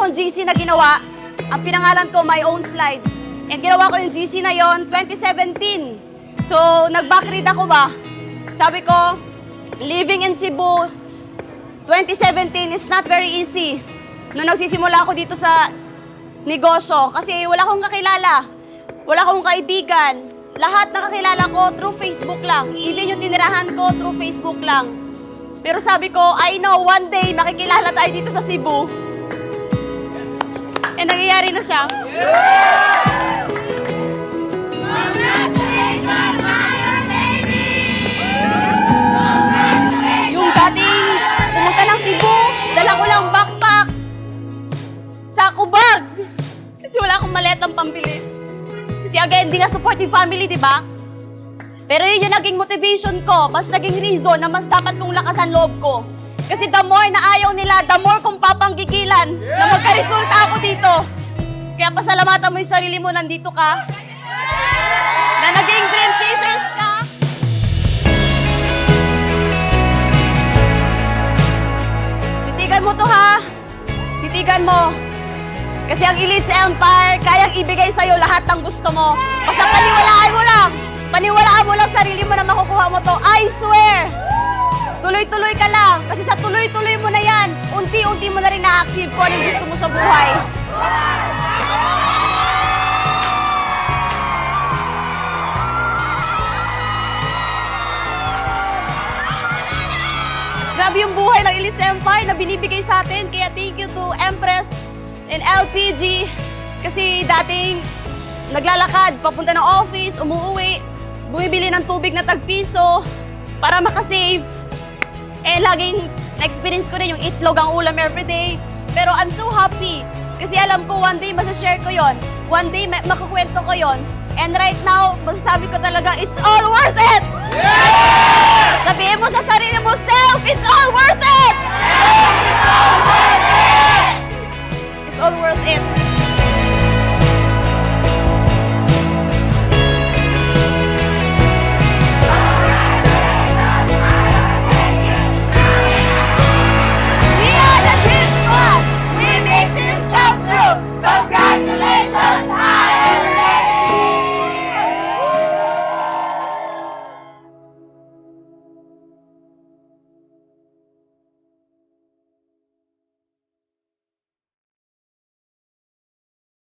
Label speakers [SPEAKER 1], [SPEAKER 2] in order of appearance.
[SPEAKER 1] akong GC na ginawa. Ang pinangalan ko, My Own Slides. And ginawa ko yung GC na yon 2017. So, nag-backread ako ba? Sabi ko, living in Cebu, 2017 is not very easy. Nung nagsisimula ako dito sa negosyo, kasi wala akong kakilala, wala akong kaibigan. Lahat nakakilala ko through Facebook lang. Even yung tinirahan ko through Facebook lang. Pero sabi ko, I know one day makikilala tayo dito sa Cebu. And nangyayari na siya.
[SPEAKER 2] Congratulations, Iron Lady!
[SPEAKER 1] Yung dating pumunta ng Cebu, dala ko lang backpack sa kubag. Kasi wala akong maletang pambili. Kasi again, hindi nga supportive family, di ba? Pero yun yung naging motivation ko, mas naging reason na mas dapat kong lakasan loob ko. Kasi the more na ayaw nila, the more kong papanggigilan na magkaresulta ako dito. Kaya pasalamatan mo yung sarili mo, nandito ka. Na naging dream chasers ka. Titigan mo to ha. Titigan mo. Kasi ang Elites Empire, kayang ibigay sa'yo lahat ng gusto mo. Basta paniwalaan mo lang. Paniwalaan mo lang sarili mo na makukuha mo to. I swear! Tuloy-tuloy ka lang. Kasi sa tuloy-tuloy mo na yan, unti-unti mo na rin na-achieve kung anong gusto mo sa buhay. Grabe yung buhay ng Elites Empire na binibigay sa atin. Kaya thank you to Empress and LPG. Kasi dating naglalakad, papunta ng office, umuwi, bumibili ng tubig na tagpiso para makasave. Eh, laging na-experience ko rin yung itlog ang ulam everyday. Pero I'm so happy kasi alam ko one day masashare ko yon. One day makakwento ko yon. And right now, masasabi ko talaga, it's all worth it! Yeah! Sabihin mo sa sarili mo, self, it's all worth it! Yeah! It's all worth it! It's all worth it!